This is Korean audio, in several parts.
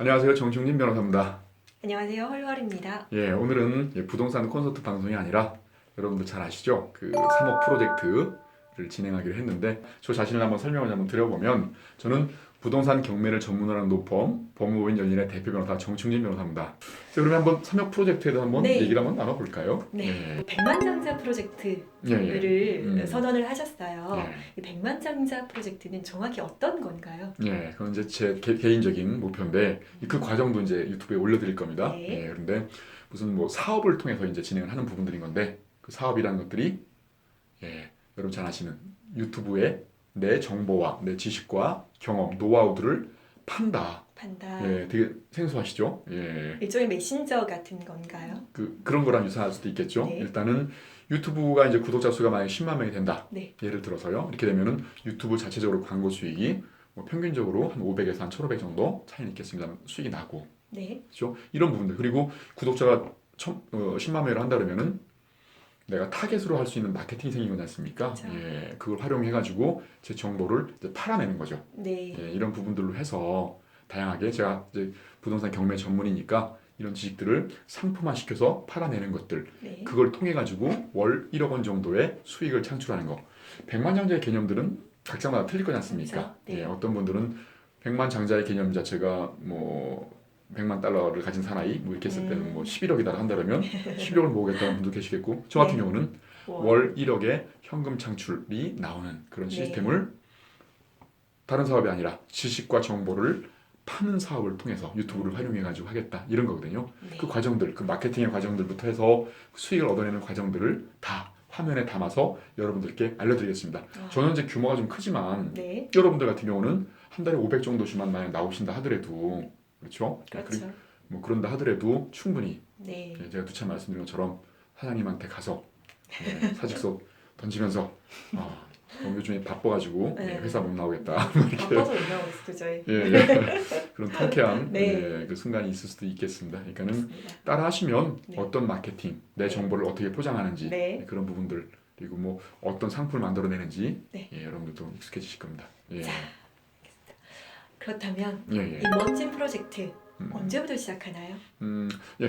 안녕하세요. 정충진 변호사입니다. 안녕하세요. 헐헐입니다. 예, 오늘은 부동산 콘서트 방송이 아니라 여러분들 잘 아시죠? 그 3억 프로젝트를 진행하기로 했는데 저 자신을 한번 설명을 한번 드려보면 저는 부동산 경매를 전문으로 하는 노펌 법무법인 열린의 대표 변호사 정충진 변호사입니다. 자, 그러면 한번 3억 프로젝트에 대해서 한번 네. 얘기를 한번 나눠볼까요? 네. 백만장자 프로젝트를 선언을 하셨어요. 예. 이 백만장자 프로젝트는 정확히 어떤 건가요? 예, 그건 이제 제 개인적인 목표인데 그 과정도 이제 유튜브에 올려드릴 겁니다. 네. 예, 그런데 무슨 뭐 사업을 통해서 이제 진행을 하는 부분들인 건데 그 사업이라는 것들이 여러분 잘 아시는 유튜브에 내 정보와 내 지식과 경험, 노하우들을 판다. 판다. 예, 되게 생소하시죠? 예, 일종의 메신저 같은 건가요? 그런 거랑 유사할 수도 있겠죠. 네. 일단은 유튜브가 이제 구독자 수가 만약 10만 명이 된다. 네. 예를 들어서요. 이렇게 되면은 유튜브 자체적으로 광고 수익이 뭐 평균적으로 한 500에서 한 1,500 정도 차이는 있겠습니다. 수익이 나고. 네. 그렇죠? 이런 부분들. 그리고 구독자가 10만 명을 한다 그러면은 내가 타겟으로 할 수 있는 마케팅이 생긴 거지 않습니까? 그렇죠. 예, 그걸 활용해가지고 제 정보를 이제 팔아내는 거죠. 네. 예, 이런 부분들로 해서 다양하게 제가 이제 부동산 경매 전문이니까 이런 지식들을 상품화 시켜서 팔아내는 것들 네. 그걸 통해 가지고 월 1억 원 정도의 수익을 창출하는 거. 백만장자의 개념들은 각자마다 틀릴 거지 않습니까? 그렇죠. 네. 예, 어떤 분들은 백만장자의 개념 자체가 뭐 100만 달러를 가진 사나이 뭐 이렇게 했을 때는 뭐 11억이다 한다면 11억을 모으겠다는 분도 계시겠고 저 같은 네. 경우는 월 1억의 현금 창출이 나오는 그런 네. 시스템을 다른 사업이 아니라 지식과 정보를 파는 사업을 통해서 유튜브를 활용해 가지고 하겠다 이런 거거든요. 네. 그 과정들, 그 마케팅의 과정들부터 해서 수익을 얻어내는 과정들을 다 화면에 담아서 여러분들께 알려드리겠습니다. 저는 이제 규모가 좀 크지만 네. 여러분들 같은 경우는 한 달에 500 정도씩만 만약 나오신다 하더라도 그렇죠? 그렇죠. 뭐 그런다 하더라도 충분히 네. 제가 누차 말씀드린 것처럼 사장님한테 가서 사직서 던지면서 요즘에 바빠가지고 네. 회사 못 나오겠다 바빠서 못 나오고 있어요, 저희. 그런 통쾌한 네. 그 순간이 있을 수도 있겠습니다. 그러니까는 맞습니다. 따라 하시면 네. 어떤 마케팅, 내 네. 정보를 어떻게 포장하는지 네. 그런 부분들 그리고 뭐 어떤 상품을 만들어내는지 네. 여러분들도 익숙해지실 겁니다. 예. 자, 그렇다면 예. 이 멋진 프로젝트 음. 언제부터 시작하나요?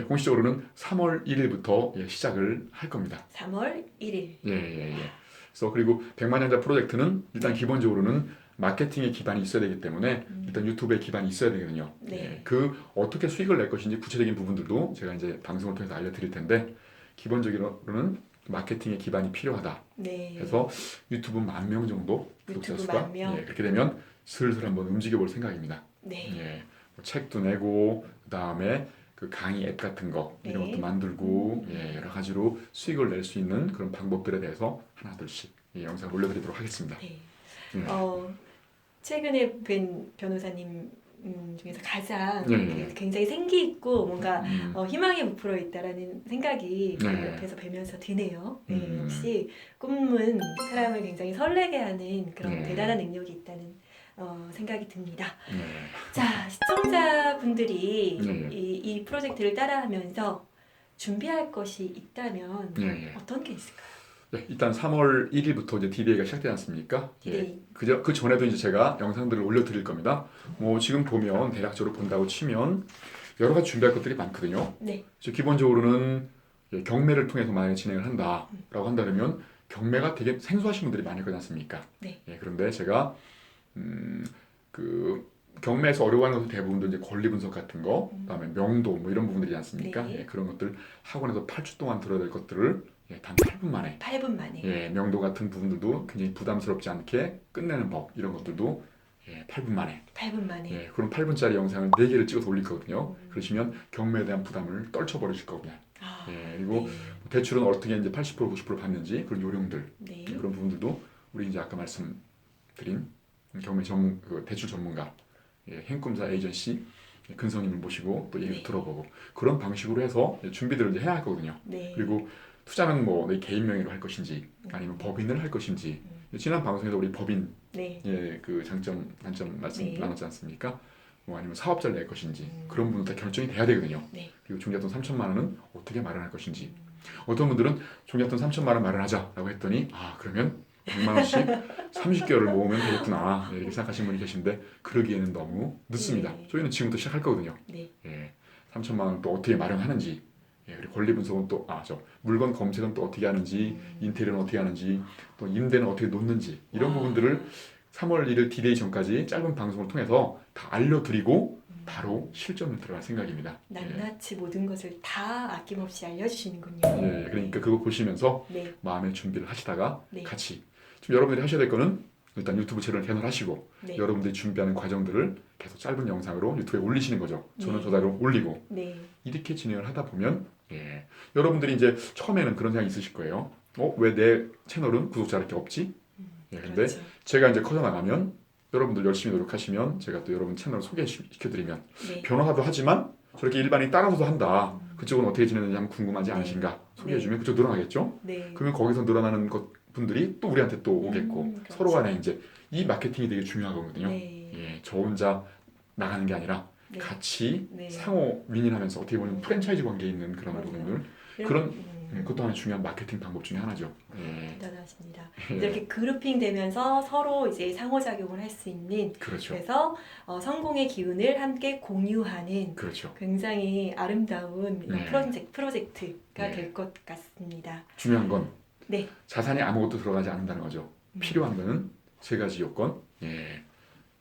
공식적으로는 3월 1일부터 시작을 할 겁니다. 3월 1일. 그래서 그리고 백만장자 프로젝트는 일단 기본적으로는 마케팅의 기반이 있어야 되기 때문에 일단 유튜브에 기반이 있어야 되거든요. 네. 그 어떻게 수익을 낼 것인지 구체적인 부분들도 제가 이제 방송을 통해서 알려드릴 텐데 기본적으로는 마케팅의 기반이 필요하다. 네. 그래서 유튜브 10,000명 정도 구독자 유튜브 수가 10,000명. 그렇게 되면 슬슬 한번 움직여볼 생각입니다. 네. 뭐 책도 내고 그다음에 그 강의 앱 같은 거 이런 네. 것도 만들고 여러 가지로 수익을 낼 수 있는 그런 방법들에 대해서 하나둘씩 영상을 올려드리도록 하겠습니다. 네. 예. 최근에 뵌 변호사님 중에서 가장 예. 굉장히 생기 있고 뭔가 음. 희망에 부풀어 있다라는 생각이 네. 옆에서 뵈면서 드네요. 네, 음. 역시 꿈은 사람을 굉장히 설레게 하는 그런 네. 대단한 능력이 있다는 생각이 듭니다. 네. 자, 시청자분들이 네. 이 프로젝트를 따라하면서 준비할 것이 있다면 예. 어떤 게 있을까요? 일단 3월 1일부터 이제 D-Day가 시작되지 않습니까? D-Day. 그 전에도 이제 제가 영상들을 올려드릴 겁니다. 뭐 지금 보면 대략적으로 본다고 치면 여러 가지 준비할 것들이 많거든요. 네. 그래서 기본적으로는 경매를 통해서 만약에 진행을 한다라고 한다면 경매가 되게 생소하신 분들이 많을 거지 않습니까? 네. 그런데 제가 그 경매에서 어려워하는 것은 대부분 이제 권리 분석 같은 거, 그다음에 명도 뭐 이런 부분들이지 않습니까? 네. 그런 것들 학원에서 8주 동안 들어야 될 것들을 단 8분 만에 8분 만에. 명도 같은 부분들도 굉장히 부담스럽지 않게 끝내는 법 이런 것들도 8분 만에 8분 만에. 그런 8분짜리 영상을 4개를 찍어서 올릴 거거든요. 그러시면 경매에 대한 부담을 떨쳐버리실 거고요. 그리고 대출은 어떻게 이제 80% 90% 받는지 그런 요령들 네. 그런 부분들도 우리 이제 아까 말씀드린 경매 전문 대출 전문가 행꿈사 에이전시 근성님을 모시고 또 얘기를 네. 들어보고 그런 방식으로 해서 준비들을 이제 해야 할 거거든요. 네. 그리고 투자는 뭐 내 개인 명의로 할 것인지 아니면 법인을 할 것인지 지난 방송에서 우리 법인 네. 그 장점 단점 말씀 네. 나눴지 않습니까? 뭐 아니면 사업자를 낼 것인지 그런 부분 다 결정이 돼야 되거든요. 네. 그리고 종잣돈 3천만 원은 어떻게 마련할 것인지 어떤 분들은 종잣돈 3천만 원 마련하자라고 했더니 그러면 100만 원씩 30개월을 모으면 되겠구나 이렇게 생각하시는 분이 계신데 그러기에는 너무 늦습니다. 네. 저희는 지금부터 시작할 거거든요. 네. 3천만 원 또 어떻게 마련하는지 그리고 권리 분석은 또 물건 검색은 또 어떻게 하는지 인테리어는 어떻게 하는지 또 임대는 어떻게 놓는지 이런 부분들을 3월 1일 디데이 전까지 짧은 방송을 통해서 다 알려드리고 바로 실전을 들어갈 생각입니다. 낱낱이 모든 것을 다 아낌없이 알려주시는군요. 그러니까 그거 보시면서 네. 마음의 준비를 하시다가 네. 같이 지금 여러분들이 하셔야 될 거는 일단 유튜브 채널을 개설하시고 네. 여러분들이 준비하는 과정들을 계속 짧은 영상으로 유튜브에 올리시는 거죠. 저는 네. 저대로 올리고 네. 이렇게 진행을 하다 보면 여러분들이 이제 처음에는 그런 생각이 있으실 거예요. 왜 내 채널은 구독자가 이렇게 없지? 근데 그렇죠. 제가 이제 커져 나가면 여러분들 열심히 노력하시면 제가 또 여러분 채널을 소개시켜드리면 네. 변호사도 하지만 저렇게 일반인 따라서도 한다. 그쪽은 어떻게 지내는지 한번 궁금하지 네. 않으신가? 소개해주면 그쪽 늘어나겠죠? 네. 그러면 거기서 늘어나는 분들이 또 우리한테 또 오겠고 그렇죠. 서로 간에 이제 이 마케팅이 되게 중요하거든요. 네. 저 혼자 나가는 게 아니라 네. 같이 네. 상호 윈윈하면서 어떻게 보면 프랜차이즈 관계에 있는 그런 맞아요. 부분들 그런 그것도 하나의 중요한 마케팅 방법 중에 하나죠. 대단하십니다. 이렇게 그룹핑 되면서 서로 이제 상호작용을 할 수 있는 그렇죠. 그래서 성공의 기운을 함께 공유하는 그렇죠. 굉장히 아름다운 네. 프로젝트가 네. 될 것 같습니다. 중요한 건 네. 자산이 아무것도 들어가지 않는다는 거죠. 필요한 거는 세 가지 요건.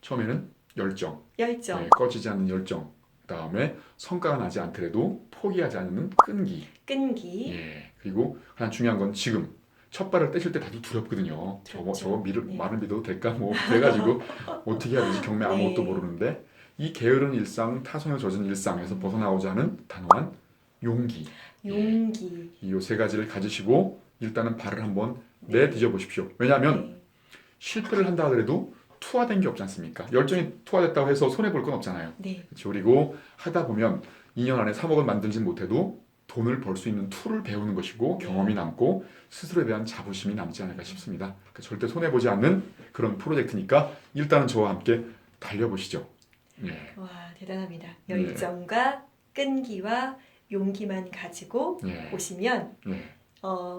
처음에는 열정. 열정. 꺼지지 않는 열정. 그다음에 성과가 나지 않더라도 포기하지 않는 끈기. 끈기. 그리고 가장 중요한 건 지금 첫 발을 떼실 때 다들 두렵거든요. 저거 네. 말을 믿어도 될까? 그래가지고 어떻게 해야 되지? 경매 아무것도 네. 모르는데 이 게으른 일상, 타성에 젖은 일상에서 벗어나오자 하는 단호한 용기. 용기. 이 세 가지를 가지시고 일단은 발을 한번 네. 내디뎌 보십시오. 왜냐하면 네. 실패를 한다 하더라도 투하된 게 없지 않습니까? 열정이 투하됐다고 해서 손해 볼 건 없잖아요. 네. 그렇죠. 그리고 하다 보면 2년 안에 3억을 만들진 못해도 돈을 벌 수 있는 툴을 배우는 것이고 경험이 남고 스스로에 대한 자부심이 남지 않을까 싶습니다. 그러니까 절대 손해 보지 않는 그런 프로젝트니까 일단은 저와 함께 달려보시죠. 와, 대단합니다. 열정과 끈기와 용기만 가지고 오시면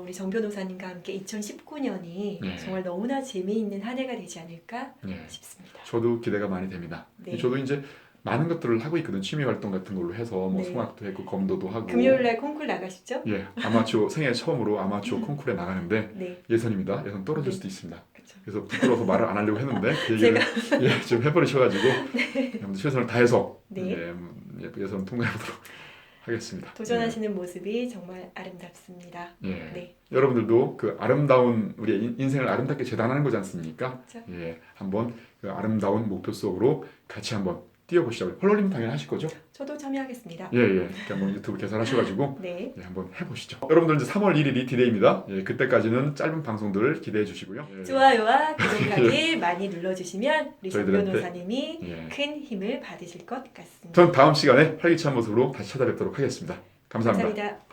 우리 정 변호사님과 함께 2019년이 정말 너무나 재미있는 한 해가 되지 않을까 싶습니다. 저도 기대가 많이 됩니다. 네. 저도 이제 많은 것들을 하고 있거든. 취미 활동 같은 걸로 해서 뭐 네. 송악도 했고 검도도 하고. 금요일날 콩쿨 나가시죠? 아마추어 생애 처음으로 아마추어 콩쿨에 나가는데 네. 예선입니다. 예선 떨어질 네. 수도 있습니다. 그렇죠. 그래서 부끄러워서 말을 안 하려고 했는데 그 얘기를 좀 해버리셔가지고 최선을 다해서 예선 통과해보도록 하겠습니다. 도전하시는 모습이 정말 아름답습니다. 네. 여러분들도 그 아름다운 우리의 인생을 아름답게 재단하는 거지 않습니까? 그렇죠. 한번 그 아름다운 목표 속으로 같이 한번 뛰어보시자고요. 헐롤님 당연히 하실 거죠? 저도 참여하겠습니다. 이렇게 한번 유튜브 개설하셔가지고 네. 한번 해보시죠. 여러분들 이제 3월 1일이 디데이입니다. 그때까지는 짧은 방송들을 기대해 주시고요. 좋아요와 구독하기 많이 눌러주시면 우리 정 저희들한테- 변호사님이 큰 힘을 받으실 것 같습니다. 전 다음 시간에 활기찬 모습으로 다시 찾아뵙도록 하겠습니다. 감사합니다. 감사합니다.